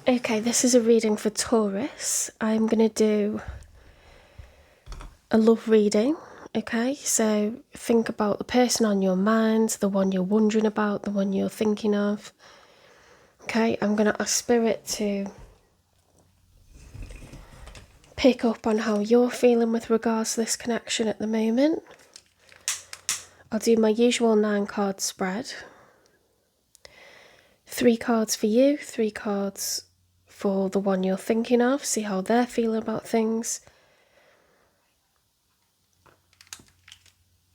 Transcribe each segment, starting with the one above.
Okay, this is a reading for Taurus. I'm going to do a love reading. Okay, so think about the person on your mind, the one you're wondering about, the one you're thinking of. Okay, I'm going to ask Spirit to pick up on how you're feeling with regards to this connection at the moment. I'll do my usual 9-card spread. 3 cards for you, 3 cards for the one you're thinking of. See how they're feeling about things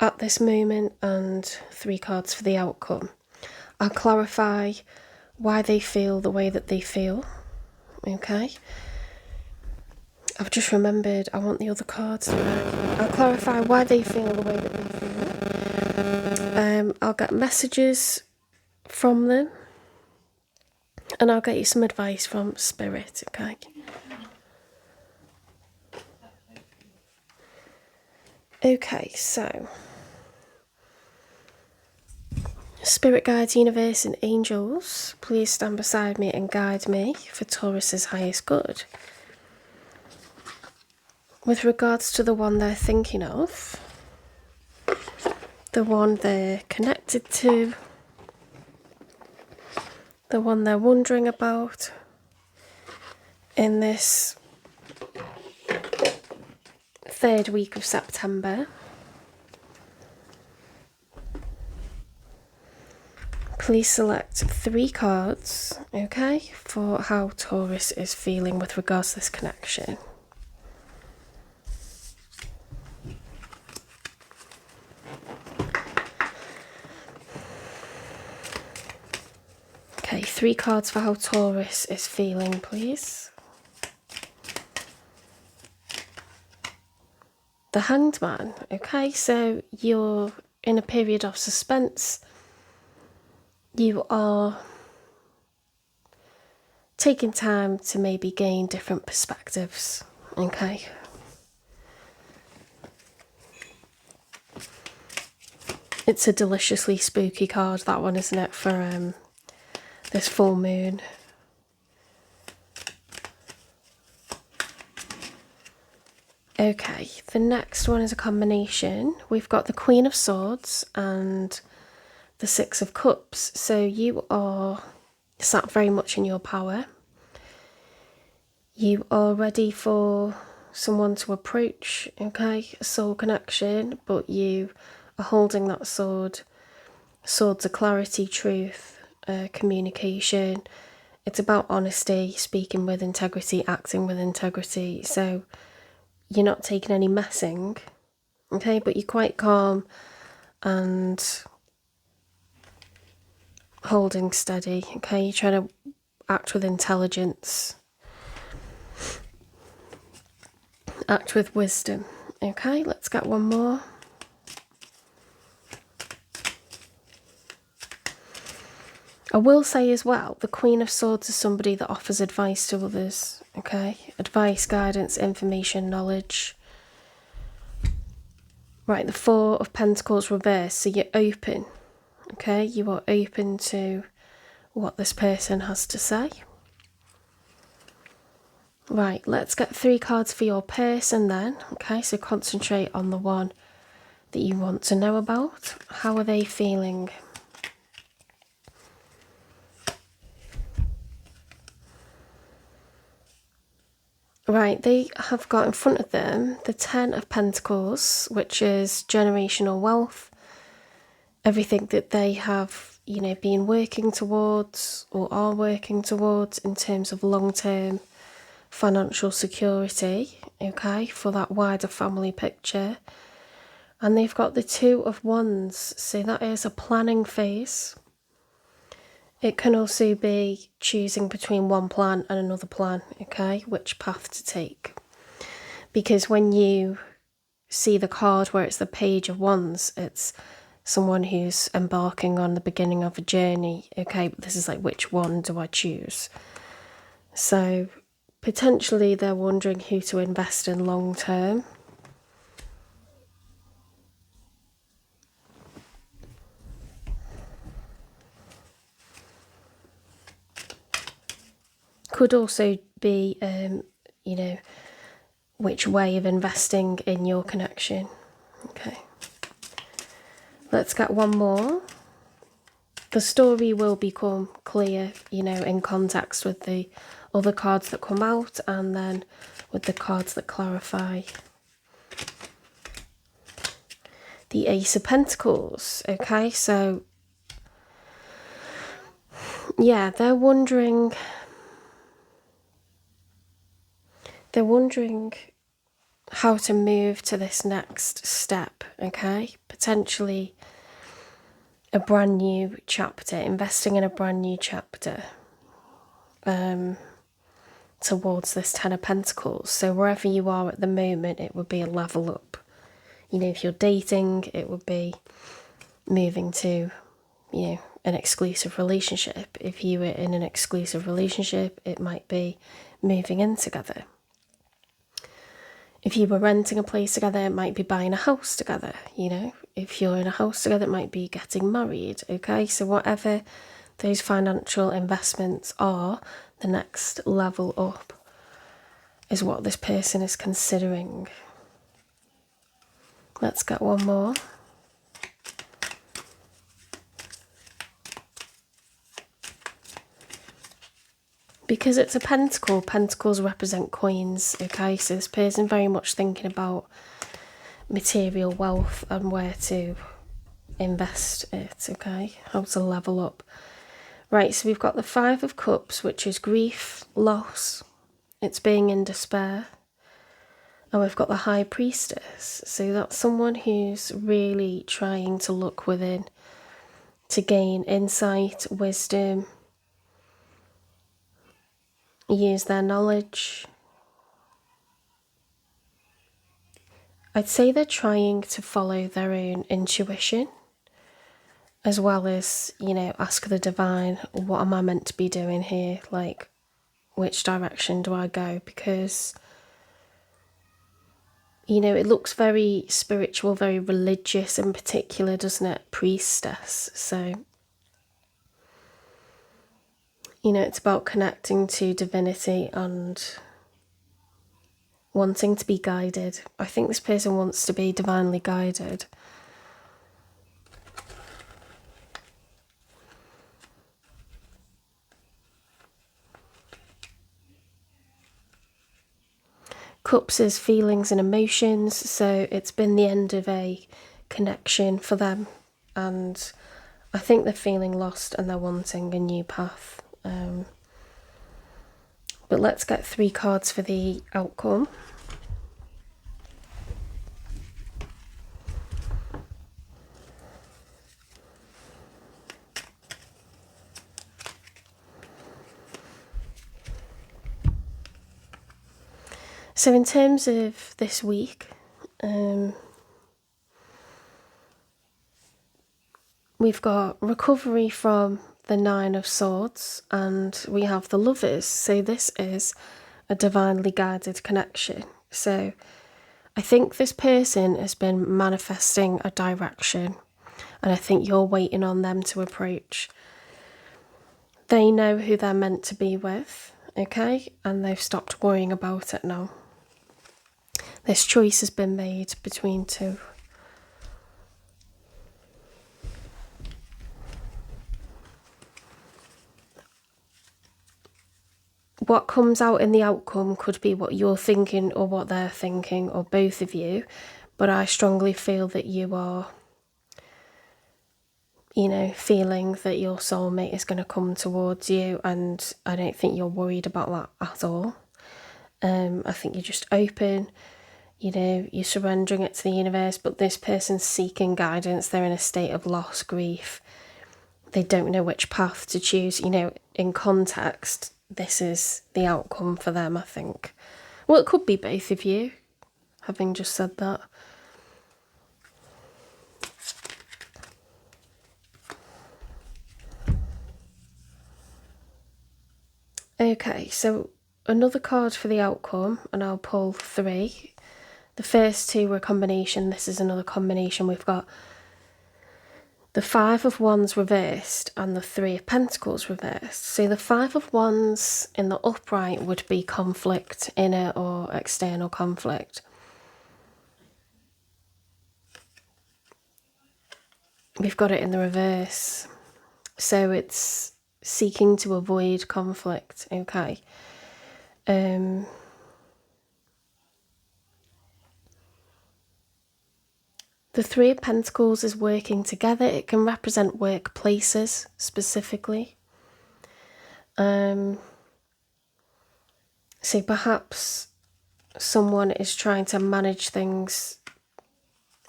at this moment, and 3 cards for the outcome. I'll clarify why they feel the way that they feel. Okay. I've just remembered I want the other cards to work. I'll clarify why they feel the way that they feel. I'll get messages from them, and I'll get you some advice from Spirit, okay? Okay, so Spirit guides, universe and angels, please stand beside me and guide me for Taurus's highest good. With regards to the one they're thinking of, the one they're connected to, the one they're wondering about in this 3rd week of September, please select 3 cards, okay, for how Taurus is feeling with regards to this connection. Okay, 3 cards for how Taurus is feeling, please. The Hanged Man. Okay, so you're in a period of suspense. You are taking time to maybe gain different perspectives. Okay. It's a deliciously spooky card, that one, isn't it, for this full moon. Okay, the next one is a combination. We've got the Queen of Swords and the 6 of Cups. So you are sat very much in your power. You are ready for someone to approach, okay, a soul connection, but you are holding that sword. Swords are clarity, truth, communication. It's about honesty, speaking with integrity, acting with integrity. So you're not taking any messing, okay, but you're quite calm and holding steady, okay? You're trying to act with intelligence, act with wisdom. Okay, let's get one more. I will say as well, the Queen of Swords is somebody that offers advice to others, okay? Advice, guidance, information, knowledge. Right, the 4 of Pentacles reversed, so you're open, okay? You are open to what this person has to say. Right, let's get 3 cards for your person then, okay? So concentrate on the one that you want to know about. How are they feeling? Right, they have got in front of them the 10 of Pentacles, which is generational wealth. Everything that they have, been working towards or are working towards in terms of long-term financial security, okay, for that wider family picture. And they've got the 2 of Wands, so that is a planning phase. It can also be choosing between one plan and another plan, okay, which path to take. Because when you see the card where it's the Page of Wands, it's someone who's embarking on the beginning of a journey, okay, but this is like, which one do I choose? So potentially they're wondering who to invest in long term. could also be, you know, which way of investing in your connection. Okay. Let's get one more. The story will become clear, you know, in context with the other cards that come out and then with the cards that clarify. The Ace of Pentacles. Okay, so yeah, they're wondering how to move to this next step. Okay, potentially a brand new chapter, investing in a brand new chapter towards this Ten of Pentacles. So wherever you are at the moment, it would be a level up. You know, if you're dating, it would be moving to, you know, an exclusive relationship. If you were in an exclusive relationship, it might be moving in together. If you were renting a place together, it might be buying a house together, you know. If you're in a house together, it might be getting married, okay? So whatever those financial investments are, the next level up is what this person is considering. Let's get one more. Because it's a pentacle, pentacles represent coins, okay? So this person very much thinking about material wealth and where to invest it, okay? How to level up. Right, so we've got the Five of Cups, which is grief, loss, it's being in despair. And we've got the High Priestess. So that's someone who's really trying to look within to gain insight, wisdom, use their knowledge. I'd say they're trying to follow their own intuition, as well as, you know, ask the divine, what am I meant to be doing here? Like, which direction do I go? Because, you know, it looks very spiritual, very religious in particular, doesn't it? Priestess. So, you know, it's about connecting to divinity and wanting to be guided. I think this person wants to be divinely guided. Cups is feelings and emotions, so it's been the end of a connection for them, and I think they're feeling lost and they're wanting a new path. But let's get 3 cards for the outcome. So in terms of this week, we've got recovery from the Nine of Swords and we have the Lovers. So this is a divinely guided connection. So I think this person has been manifesting a direction and I think you're waiting on them to approach. They know who they're meant to be with, okay? And they've stopped worrying about it now. This choice has been made between two. What comes out in the outcome could be what you're thinking or what they're thinking, or both of you. But I strongly feel that you are, you know, feeling that your soulmate is going to come towards you, and I don't think you're worried about that at all. I think you're just open, you know, you're surrendering it to the universe, but this person's seeking guidance. They're in a state of loss, grief. They don't know which path to choose. You know, in context, this is the outcome for them, I think. Well, it could be both of you, having just said that. Okay, so another card for the outcome, and I'll pull 3. The first 2 were a combination. This is another combination. We've got the Five of Wands reversed and the Three of Pentacles reversed. So the Five of Wands in the upright would be conflict, inner or external conflict. We've got it in the reverse. So it's seeking to avoid conflict, okay? The Three of Pentacles is working together. It can represent workplaces specifically. So perhaps someone is trying to manage things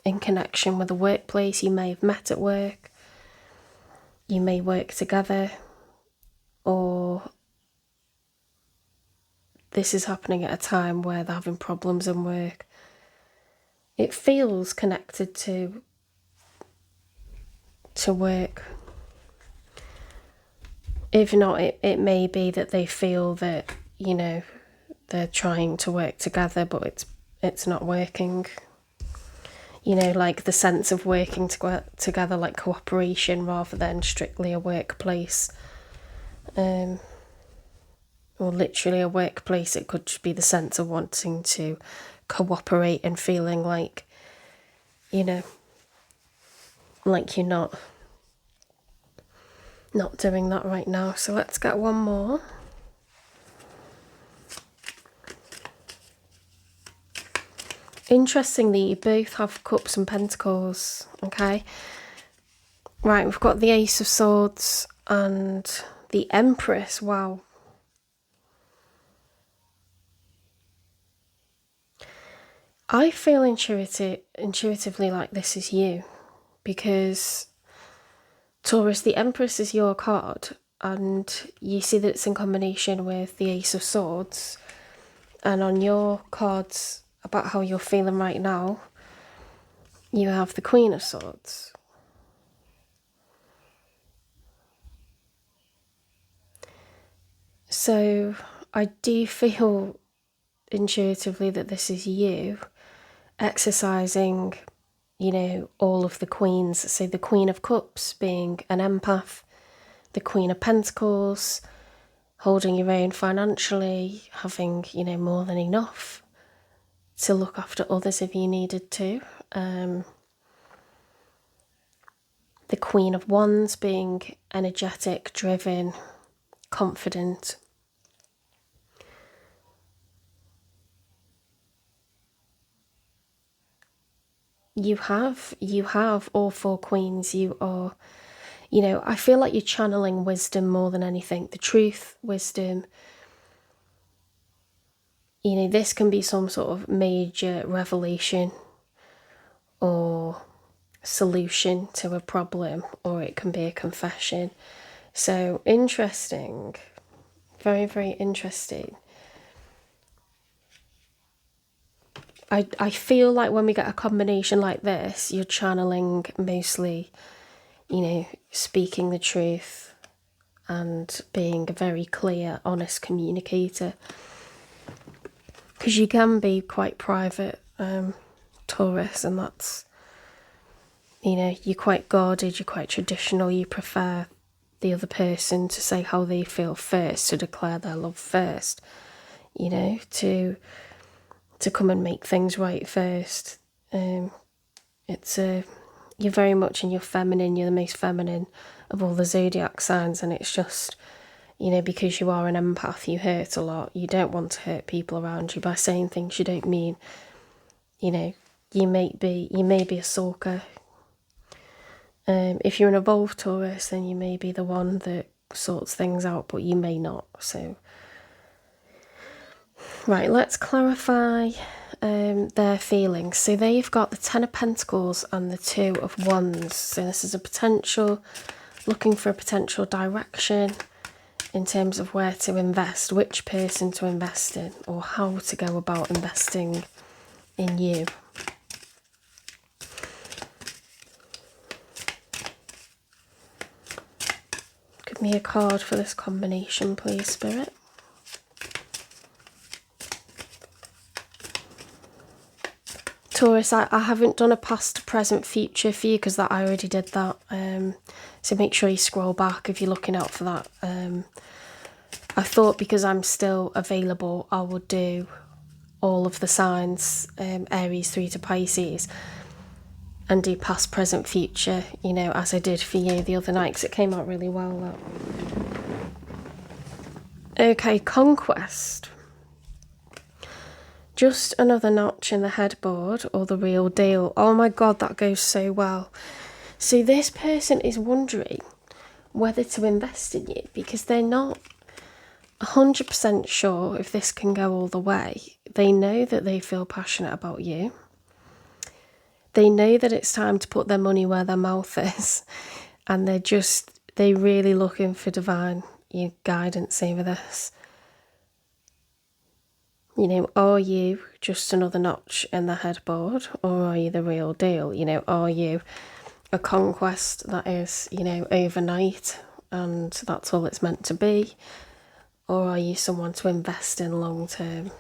in connection with the workplace. You may have met at work. You may work together. Or this is happening at a time where they're having problems in work. It feels connected to work. If not, it may be that they feel that, you know, they're trying to work together, but it's not working. You know, like the sense of working together, like cooperation rather than strictly a workplace. Or literally a workplace, it could just be the sense of wanting to cooperate and feeling like, you know, like you're not doing that right now. So let's get one more. Interestingly, you both have Cups and Pentacles, okay? Right, we've got the Ace of Swords and the Empress. Wow. I feel intuitively like this is you, because Taurus, the Empress is your card, and you see that it's in combination with the Ace of Swords, and on your cards about how you're feeling right now, you have the Queen of Swords. So I do feel intuitively that this is you exercising, you know, all of the queens. So the Queen of Cups being an empath, the Queen of Pentacles holding your own financially, having, you know, more than enough to look after others if you needed to. The Queen of Wands being energetic, driven, confident. You have all four queens. You are, you know, I feel like you're channeling wisdom more than anything. The truth, wisdom. You know, this can be some sort of major revelation or solution to a problem, or it can be a confession. So interesting. Very, very interesting. I feel like when we get a combination like this, you're channeling mostly, you know, speaking the truth and being a very clear, honest communicator. Because you can be quite private, Taurus, and that's, you know, you're quite guarded, you're quite traditional, you prefer the other person to say how they feel first, to declare their love first, you know, to come and make things right first. It's you're very much in your feminine, you're the most feminine of all the zodiac signs, and it's just, you know, because you are an empath, you hurt a lot. You don't want to hurt people around you by saying things you don't mean. You know, you may be a sulker. If you're an evolved Taurus, then you may be the one that sorts things out, but you may not. So, right, let's clarify their feelings. So they've got the Ten of Pentacles and the Two of Wands. So this is a potential, looking for a potential direction in terms of where to invest, which person to invest in, or how to go about investing in you. Give me a card for this combination, please, Spirit. Taurus, I haven't done a past, present, future for you because I already did that. So make sure you scroll back if you're looking out for that. I thought because I'm still available, I would do all of the signs, Aries through to Pisces, and do past, present, future, you know, as I did for you the other night, because it came out really well. That. Okay, conquest. Just another notch in the headboard, or the real deal. Oh my god, that goes so well. So this person is wondering whether to invest in you because they're not 100% sure if this can go all the way. They know that they feel passionate about you. They know that it's time to put their money where their mouth is, and they're really looking for divine guidance over this. You know, are you just another notch in the headboard, or are you the real deal? You know, are you a conquest that is, you know, overnight and that's all it's meant to be? Or are you someone to invest in long term?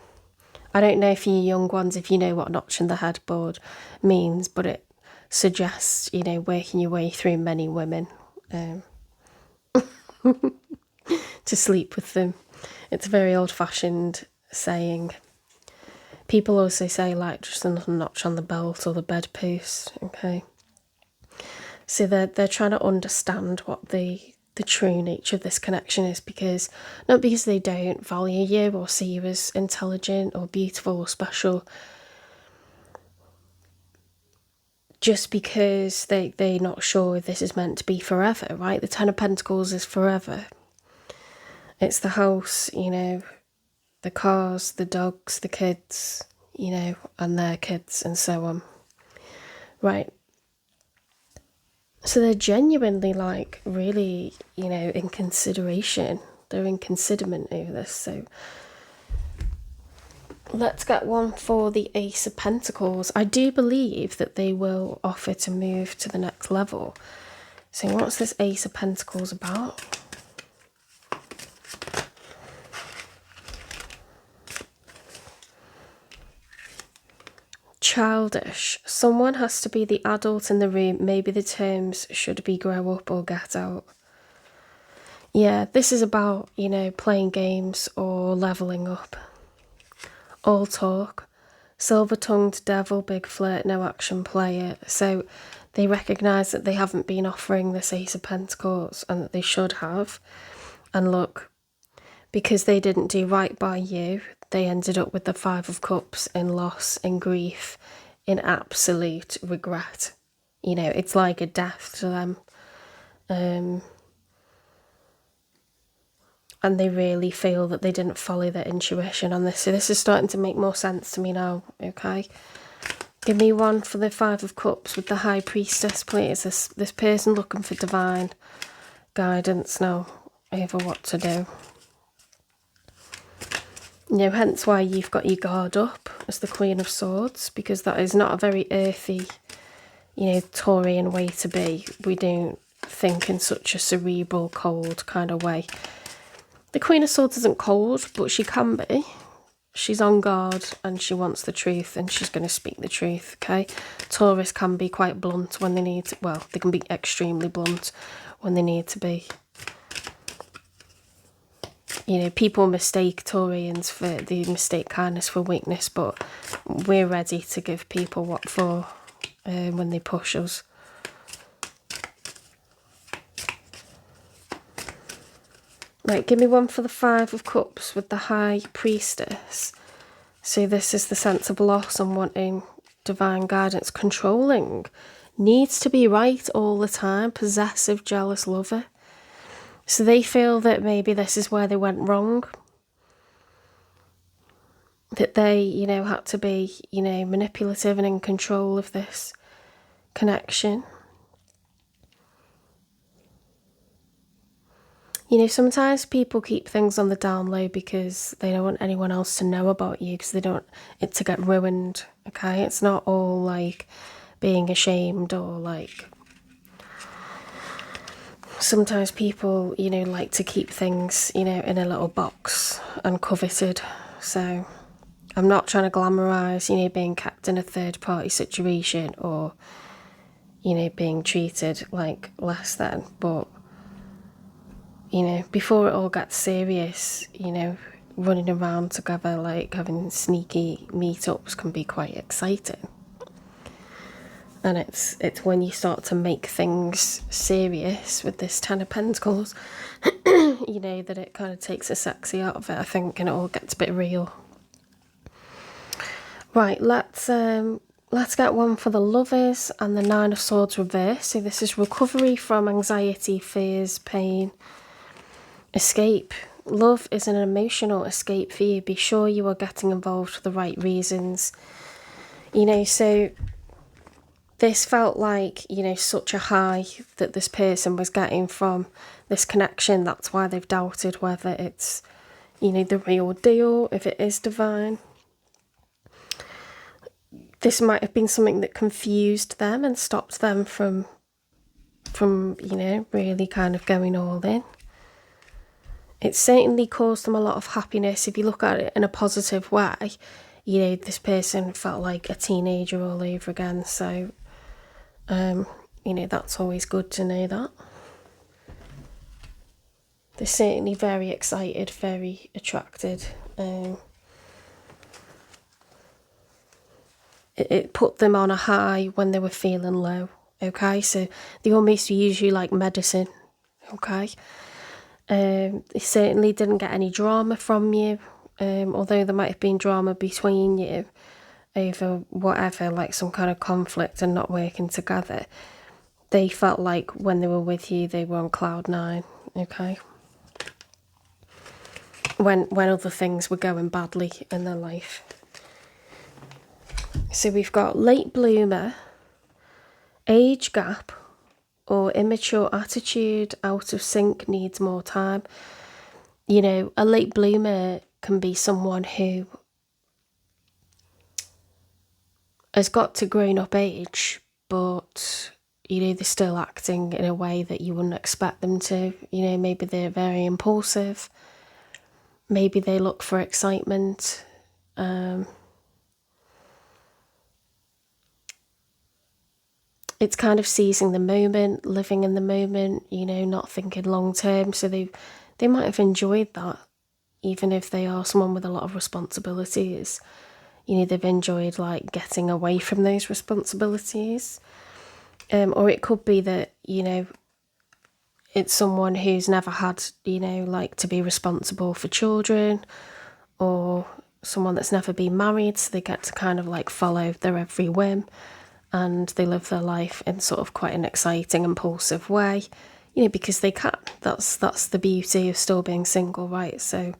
I don't know for you young ones if you know what notch in the headboard means, but it suggests, you know, working your way through many women to sleep with them. It's a very old-fashioned saying. People also say, like, just another notch on the belt or the bedpost, okay? So they're trying to understand what the true nature of this connection is, because not because they don't value you or see you as intelligent or beautiful or special, just because they're not sure if this is meant to be forever, right? The Ten of Pentacles is forever. It's the house, you know, the cars, the dogs, the kids, you know, and their kids and so on. Right. So they're genuinely, like, really, you know, in consideration. They're in considerment over this. So let's get one for the Ace of Pentacles. I do believe that they will offer to move to the next level. So what's this Ace of Pentacles about? Childish. Someone has to be the adult in the room. Maybe the terms should be grow up or get out. Yeah, this is about, you know, playing games or leveling up. All talk. Silver-tongued devil, big flirt, no action player. So they recognise that they haven't been offering this Ace of Pentacles and that they should have. And look, because they didn't do right by you, they ended up with the Five of Cups in loss, in grief, in absolute regret. You know, it's like a death to them. And they really feel that they didn't follow their intuition on this. So this is starting to make more sense to me now, okay? Give me one for the Five of Cups with the High Priestess, please. This person looking for divine guidance now over what to do. You know, hence why you've got your guard up as the Queen of Swords, because that is not a very earthy, you know, Taurian way to be. We don't think in such a cerebral, cold kind of way. The Queen of Swords isn't cold, but she can be. She's on guard and she wants the truth and she's going to speak the truth, okay? Taurus can be quite blunt when they need to. Well, they can be extremely blunt when they need to be. You know, people mistake Taurians for, they mistake kindness for weakness, but we're ready to give people what for when they push us. Right, give me one for the Five of Cups with the High Priestess. So this is the sense of loss and wanting divine guidance. Controlling. Needs to be right all the time. Possessive, jealous lover. So they feel that maybe this is where they went wrong. That they, you know, had to be, you know, manipulative and in control of this connection. You know, sometimes people keep things on the down low because they don't want anyone else to know about you, because they don't want it to get ruined, okay? It's not all like being ashamed or like... Sometimes people, you know, like to keep things, you know, in a little box and coveted. So I'm not trying to glamorise, you know, being kept in a third party situation or, you know, being treated like less than. But, you know, before it all gets serious, you know, running around together, like having sneaky meetups can be quite exciting. And it's when you start to make things serious with this Ten of Pentacles, you know, that it kind of takes the sexy out of it, I think, and it all gets a bit real. Right, let's get one for the Lovers and the Nine of Swords reverse. So this is recovery from anxiety, fears, pain, escape. Love is an emotional escape for you. Be sure you are getting involved for the right reasons. You know, so this felt like, you know, such a high that this person was getting from this connection. That's why they've doubted whether it's, you know, the real deal, if it is divine. This might have been something that confused them and stopped them from, you know, really kind of going all in. It certainly caused them a lot of happiness. If you look at it in a positive way, you know, this person felt like a teenager all over again. So, you know, that's always good to know that. They're certainly very excited, very attracted. It put them on a high when they were feeling low, okay? So they almost use you like medicine, okay? They certainly didn't get any drama from you, although there might have been drama between you over whatever, like some kind of conflict and not working together. They felt like when they were with you, they were on cloud nine, okay? When other things were going badly in their life. So we've got late bloomer, age gap, or immature attitude, out of sync, needs more time. You know, a late bloomer can be someone who has got to grown up age, but, you know, they're still acting in a way that you wouldn't expect them to. You know, maybe they're very impulsive. Maybe they look for excitement. It's kind of seizing the moment, living in the moment, you know, not thinking long term. So they might have enjoyed that, even if they are someone with a lot of responsibilities. You know, they've enjoyed like getting away from those responsibilities. Or it could be that, you know, it's someone who's never had, you know, like to be responsible for children, or someone that's never been married, so they get to kind of like follow their every whim, and they live their life in sort of quite an exciting, impulsive way, you know, because they can. That's the beauty of still being single, right? So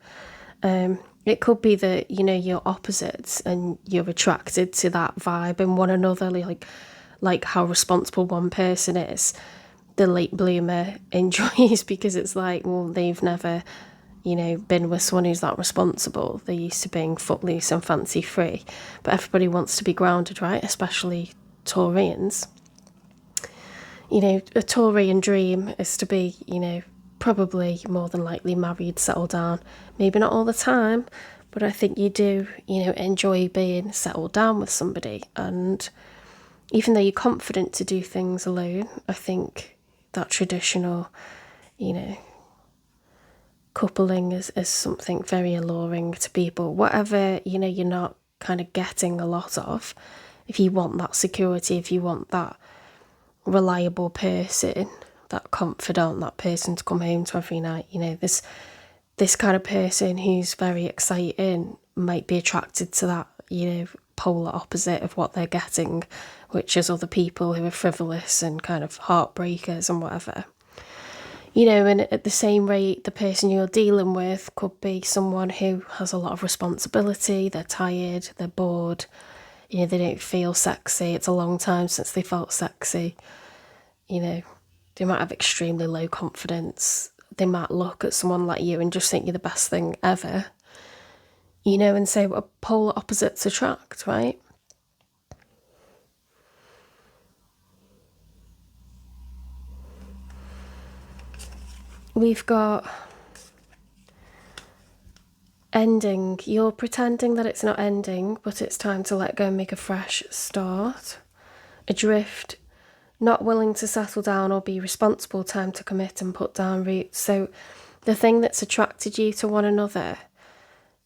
it could be that, you know, you're opposites and you're attracted to that vibe in one another, like how responsible one person is. The late bloomer enjoys because it's like, well, they've never, you know, been with someone who's that responsible. They're used to being footloose and fancy free, but everybody wants to be grounded, right? Especially Taurians. You know, a Taurian dream is to be, you know, probably more than likely married, settled down. Maybe not all the time, but I think you do, you know, enjoy being settled down with somebody. And even though you're confident to do things alone, I think that traditional, you know, coupling is something very alluring to people. Whatever, you know, you're not kind of getting a lot of, if you want that security, if you want that reliable person, that confidant, that person to come home to every night, you know, this kind of person who's very exciting might be attracted to that, you know, polar opposite of what they're getting, which is other people who are frivolous and kind of heartbreakers and whatever. You know, and at the same rate, the person you're dealing with could be someone who has a lot of responsibility, they're tired, they're bored, you know, they don't feel sexy, it's a long time since they felt sexy, you know, they might have extremely low confidence, they might look at someone like you and just think you're the best thing ever, you know, and say what polar opposites attract, right? We've got ending. You're pretending that it's not ending, but it's time to let go and make a fresh start. Adrift, not willing to settle down or be responsible, time to commit and put down roots. So the thing that's attracted you to one another,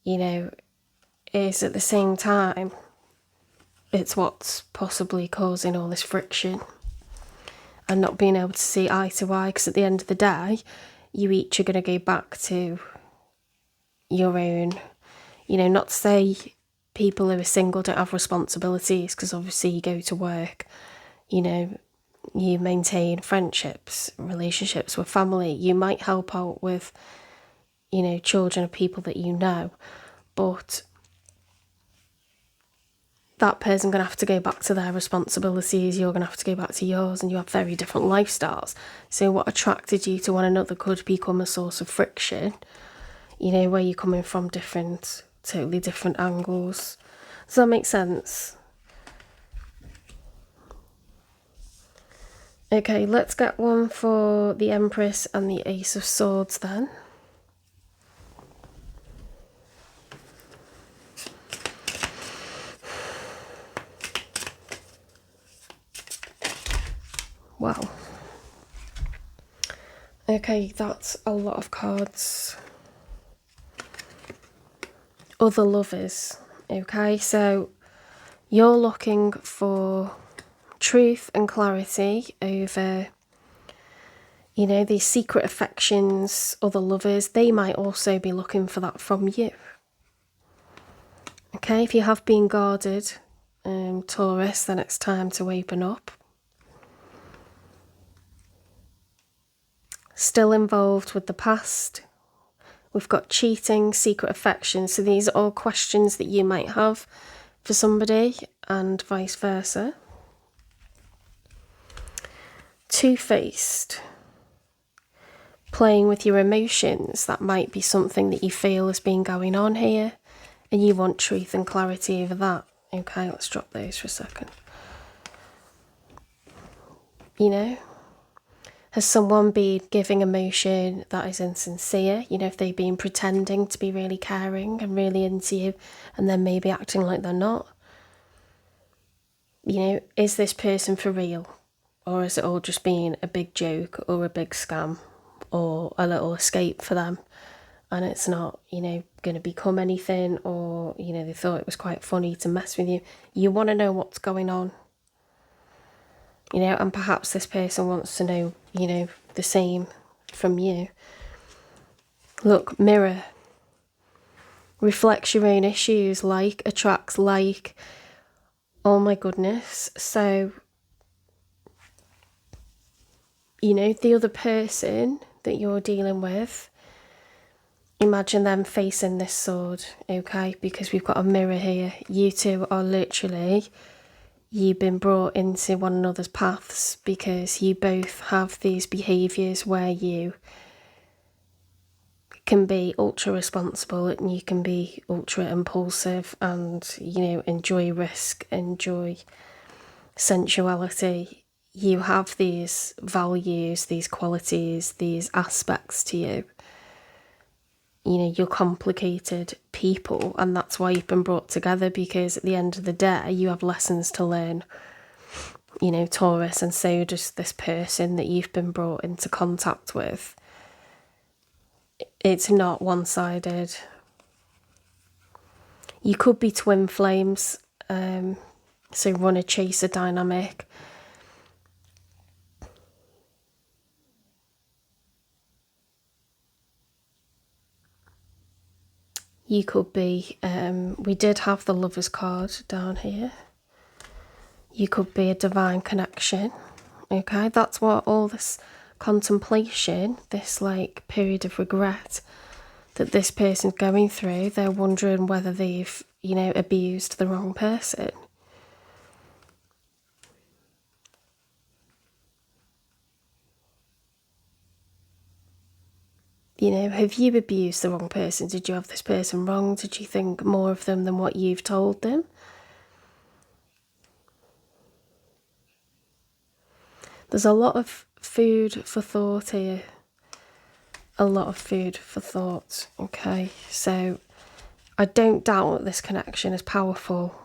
you know, is at the same time, it's what's possibly causing all this friction and not being able to see eye to eye, because at the end of the day, you each are going to go back to your own, not to say people who are single don't have responsibilities, because obviously you go to work, you maintain friendships, relationships with family, you might help out with, children of people that you know, but that person going to have to go back to their responsibilities, you're going to have to go back to yours, and you have very different lifestyles. So what attracted you to one another could become a source of friction, where you're coming from totally different angles. Does that make sense? Okay, let's get one for the Empress and the Ace of Swords then. Wow. Okay, that's a lot of cards. Other lovers. Okay, so you're looking for truth and clarity over, these secret affections, other lovers. They might also be looking for that from you. Okay, if you have been guarded, Taurus, then it's time to open up. Still involved with the past. We've got cheating, secret affection. So these are all questions that you might have for somebody and vice versa. Two-faced. Playing with your emotions. That might be something that you feel has been going on here and you want truth and clarity over that. Okay, let's drop those for a second. Has someone been giving emotion that is insincere? If they've been pretending to be really caring and really into you and then maybe acting like they're not? Is this person for real? Or is it all just been a big joke or a big scam or a little escape for them? And it's not, going to become anything, or, they thought it was quite funny to mess with you. You want to know what's going on. And perhaps this person wants to know, the same from you. Look, mirror. Reflects your own issues, like, attracts like. Oh my goodness. So, the other person that you're dealing with, imagine them facing this sword, okay? Because we've got a mirror here. You two are literally... You've been brought into one another's paths because you both have these behaviours where you can be ultra responsible and you can be ultra impulsive and, enjoy risk, enjoy sensuality. You have these values, these qualities, these aspects to you. You're complicated people, and that's why you've been brought together, because at the end of the day, you have lessons to learn, Taurus, and so does this person that you've been brought into contact with. It's not one-sided. You could be twin flames, so runner-chaser dynamic. You could be, we did have the Lovers card down here. You could be a divine connection. Okay, that's what all this contemplation, this period of regret that this person's going through, they're wondering whether they've, abused the wrong person. Have you abused the wrong person? Did you have this person wrong? Did you think more of them than what you've told them? There's a lot of food for thought here. A lot of food for thought. Okay, so I don't doubt that this connection is powerful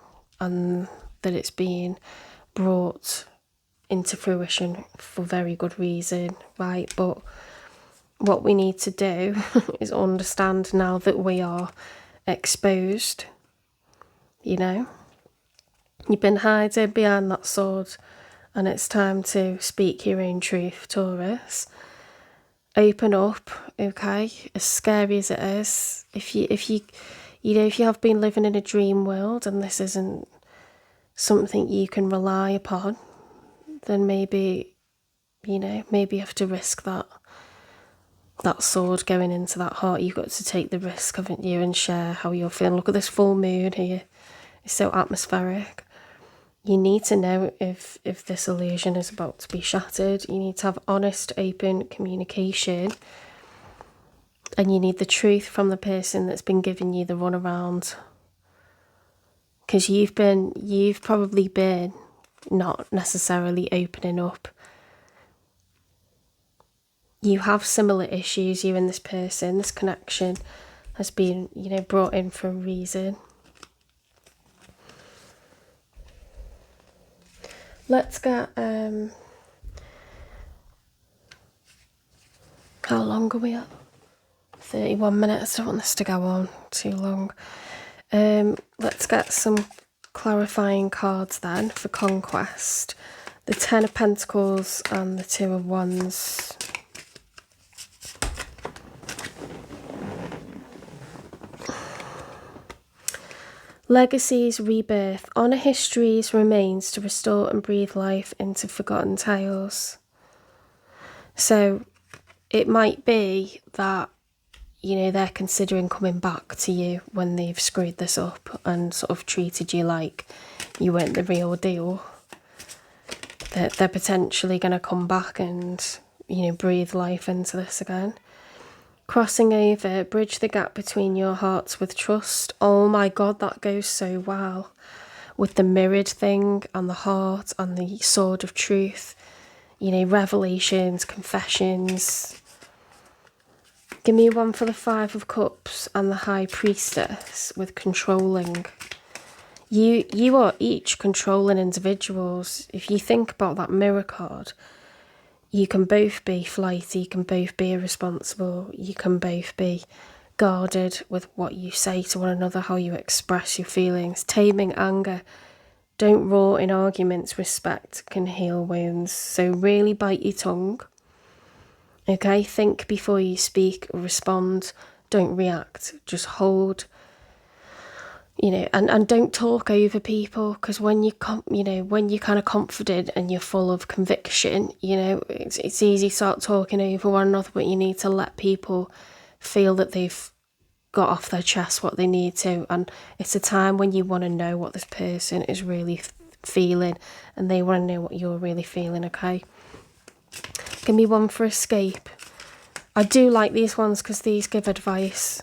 and that it's being brought into fruition for very good reason, right? But what we need to do is understand now that we are exposed, you know. You've been hiding behind that sword and it's time to speak your own truth, Taurus. Open up, okay? As scary as it is, if you have been living in a dream world and this isn't something you can rely upon, then maybe you have to risk that sword going into that heart. You've got to take the risk, haven't you, and share how you're feeling. Look at this full moon here. It's so atmospheric. You need to know if this illusion is about to be shattered. You need to have honest, open communication. And you need the truth from the person that's been giving you the runaround. Because you've probably been not necessarily opening up. You have similar issues, you and this person. This connection has been, brought in for a reason. Let's get, how long are we at? 31 minutes. I don't want this to go on too long. Let's get some clarifying cards then for conquest. The 10 of Pentacles and the 2 of Wands. Legacies, rebirth, honour histories, remains to restore and breathe life into forgotten tales. So it might be that, they're considering coming back to you when they've screwed this up and sort of treated you like you weren't the real deal. That they're potentially going to come back and, breathe life into this again. Crossing over, bridge the gap between your hearts with trust. Oh my God, that goes so well. With the mirrored thing and the heart and the sword of truth. Revelations, confessions. Give me one for the 5 of Cups and the High Priestess with controlling. You are each controlling individuals. If you think about that mirror card, you can both be flighty, you can both be irresponsible, you can both be guarded with what you say to one another, how you express your feelings. Taming anger. Don't roar in arguments. Respect can heal wounds. So really bite your tongue. Okay, think before you speak, respond. Don't react. Just hold. And don't talk over people, because when you're kind of confident and you're full of conviction, it's easy to start talking over one another, but you need to let people feel that they've got off their chest what they need to. And it's a time when you want to know what this person is really feeling, and they want to know what you're really feeling, okay? Give me one for escape. I do like these ones because these give advice.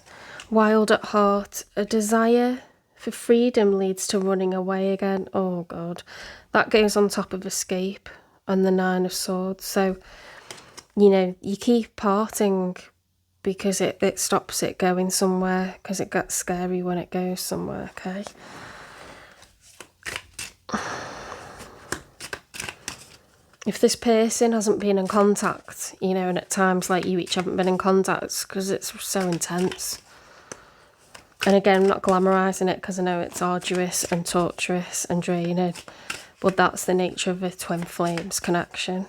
Wild at heart. A desire for freedom leads to running away again. Oh God, that goes on top of escape and the 9 of Swords. So, you keep parting because it stops it going somewhere, because it gets scary when it goes somewhere, okay? If this person hasn't been in contact, and at times like you each haven't been in contact, because it's so intense. And again, I'm not glamorising it because I know it's arduous and torturous and draining, but that's the nature of a twin flames connection.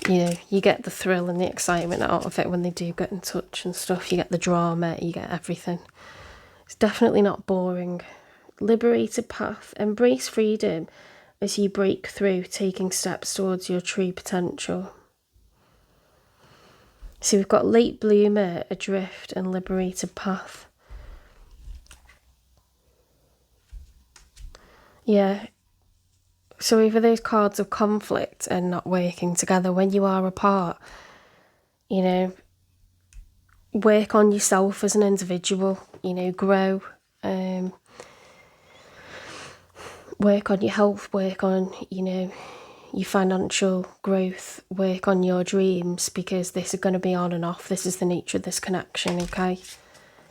You get the thrill and the excitement out of it when they do get in touch and stuff. You get the drama, you get everything. It's definitely not boring. Liberated path. Embrace freedom as you break through, taking steps towards your true potential. So we've got late bloomer, adrift, and liberated path. Yeah. So either those cards of conflict and not working together when you are apart, work on yourself as an individual, grow, work on your health, work on, your financial growth, work on your dreams, because this is going to be on and off. This is the nature of this connection, okay?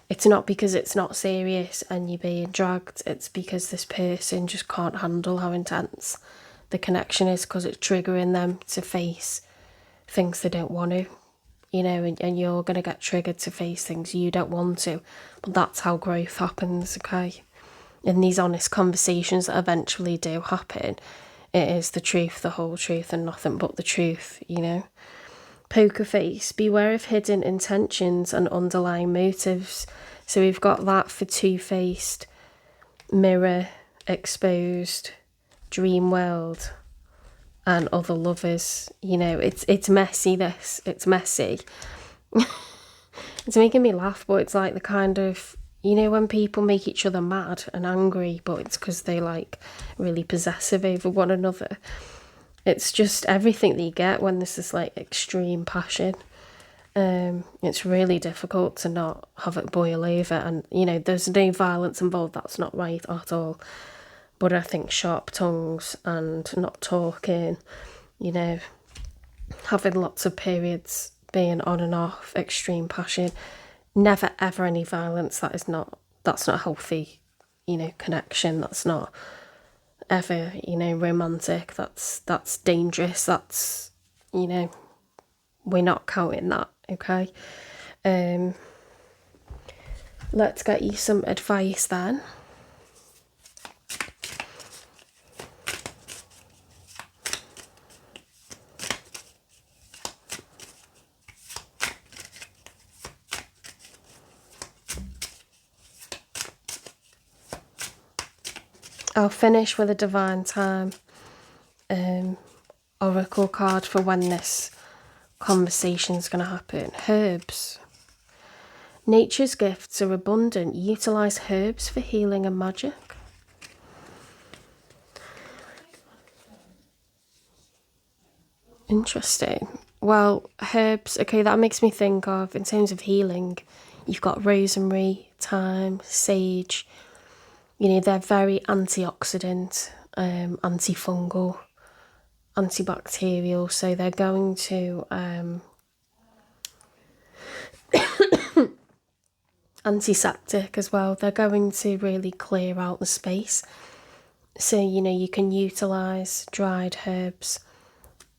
It's not because it's not serious and you're being dragged, it's because this person just can't handle how intense the connection is, because it's triggering them to face things they don't want to, you know, and you're going to get triggered to face things you don't want to. But that's how growth happens, okay? In these honest conversations that eventually do happen, it is the truth, the whole truth, and nothing but the truth, you know? Poker face, beware of hidden intentions and underlying motives. So we've got that for two-faced, mirror, exposed, dream world, and other lovers. You know, it's messy, this. It's messy. It's making me laugh, but it's like the kind of, you know, when people make each other mad and angry, but it's because they like really possessive over one another. It's just everything that you get when this is like extreme passion. It's really difficult to not have it boil over, and you know, there's no violence involved. That's not right at all. But I think sharp tongues and not talking, you know, having lots of periods, being on and off, extreme passion, never ever any violence. That's not healthy, you know, connection. That's not ever, you know, romantic. That's dangerous. That's, you know, we're not counting that, okay? Let's get you some advice then. I'll finish with a divine time oracle card for when this conversation's going to happen. Herbs. Nature's gifts are abundant. Utilise herbs for healing and magic. Interesting. Well, herbs, okay, that makes me think of, in terms of healing, you've got rosemary, thyme, sage. You know, they're very antioxidant, antifungal, antibacterial, so they're going to antiseptic as well. They're going to really clear out the space. So, you know, you can utilise dried herbs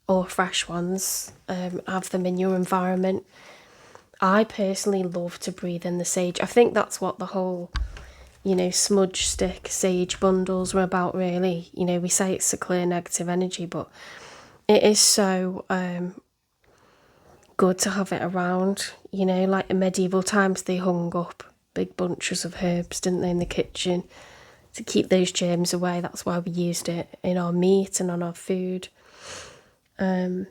or fresh ones, have them in your environment. I personally love to breathe in the sage. I think that's what the whole, you know, smudge stick sage bundles were about, really. You know, we say it's to clear negative energy, but it is so good to have it around. You know, like in medieval times, they hung up big bunches of herbs, didn't they, in the kitchen to keep those germs away. That's why we used it in our meat and on our food. And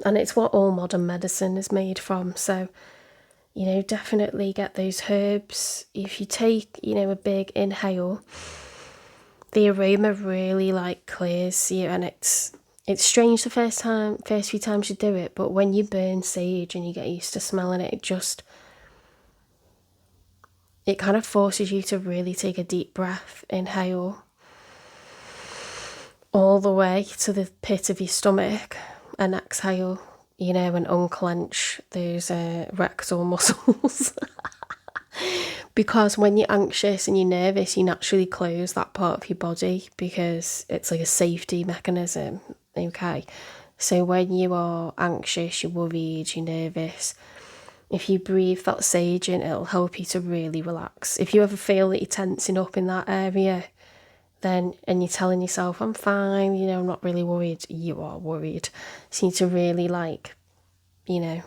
it's what all modern medicine is made from. So, you know, definitely get those herbs. If you take, you know, a big inhale, the aroma really like clears you, and it's strange the first few times you do it, but when you burn sage and you get used to smelling it, it kind of forces you to really take a deep breath, inhale all the way to the pit of your stomach, and exhale, you know, and unclench those rectal muscles. Because when you're anxious and you're nervous, you naturally close that part of your body because it's like a safety mechanism, okay? So when you are anxious, you're worried, you're nervous, if you breathe that sage in, it'll help you to really relax. If you ever feel that you're tensing up in that area, then, and you're telling yourself, I'm fine, you know, I'm not really worried, you are worried. So you need to really, like, you know,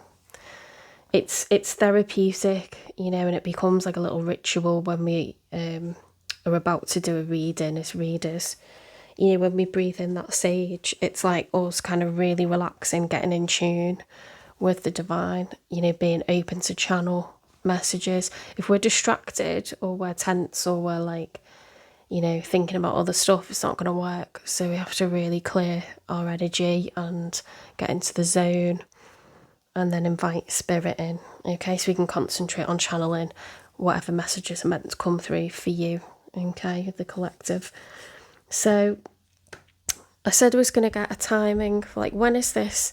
it's therapeutic, you know, and it becomes like a little ritual when we are about to do a reading as readers. You know, when we breathe in that sage, it's like us kind of really relaxing, getting in tune with the divine, you know, being open to channel messages. If we're distracted or we're tense or we're like, you know, thinking about other stuff, it's not going to work. So we have to really clear our energy and get into the zone and then invite spirit in, okay? So we can concentrate on channeling whatever messages are meant to come through for you, okay, the collective. So I said I was going to get a timing for, like, when is this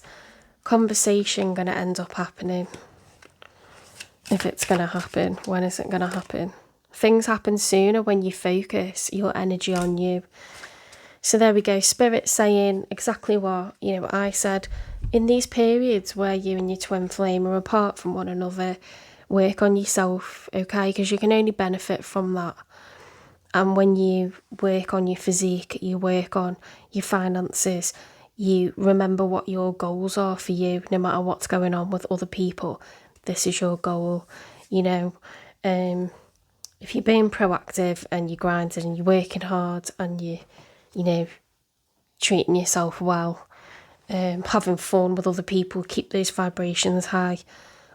conversation going to end up happening? if it's going to happen. When is it going to happen? Things happen sooner when you focus your energy on you. So there we go. Spirit saying exactly what, I said. In these periods where you and your twin flame are apart from one another, work on yourself, okay? Because you can only benefit from that. And when you work on your physique, you work on your finances, you remember what your goals are for you, no matter what's going on with other people. This is your goal, if you're being proactive and you're grinding and you're working hard and you treating yourself well, having fun with other people, keep those vibrations high.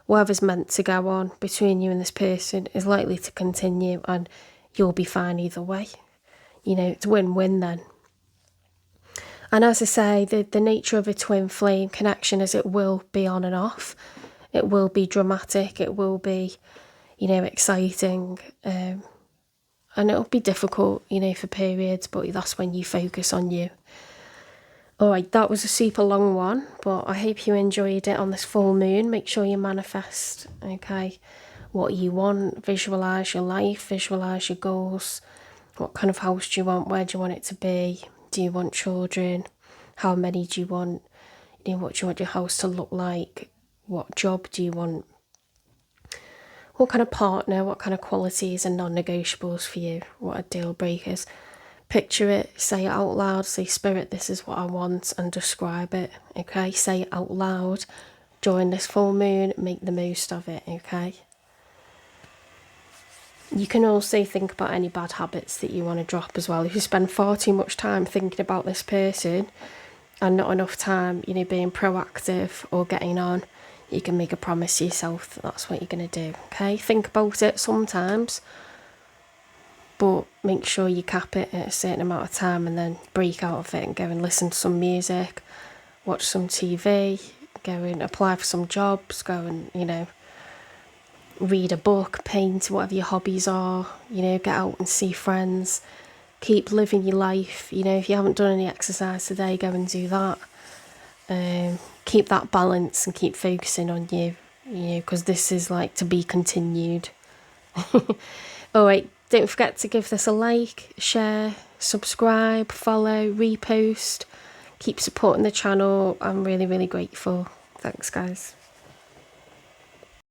Whatever's meant to go on between you and this person is likely to continue, and you'll be fine either way. It's win-win then. And as I say, the nature of a twin flame connection is it will be on and off. It will be dramatic. It will be, exciting. And it'll be difficult, for periods, but that's when you focus on you. Alright, that was a super long one, but I hope you enjoyed it on this full moon. Make sure you manifest, okay, what you want. Visualise your life, visualise your goals. What kind of house do you want? Where do you want it to be? Do you want children? How many do you want? What do you want your house to look like? What job do you want? What kind of partner? What kind of qualities are non-negotiables for you? What are deal breakers? Picture it, say it out loud, say, Spirit, this is what I want, and describe it, okay? Say it out loud during this full moon, make the most of it, okay? You can also think about any bad habits that you want to drop as well. If you spend far too much time thinking about this person and not enough time, being proactive or getting on, you can make a promise to yourself that that's what you're going to do, okay? Think about it sometimes, but make sure you cap it at a certain amount of time and then break out of it and go and listen to some music, watch some TV, go and apply for some jobs, go and, read a book, paint, whatever your hobbies are, get out and see friends, keep living your life. If you haven't done any exercise today, go and do that. Keep that balance and keep focusing on you, because this is like to be continued. Alright, don't forget to give this a like, share, subscribe, follow, repost. Keep supporting the channel. I'm really, really grateful. Thanks, guys.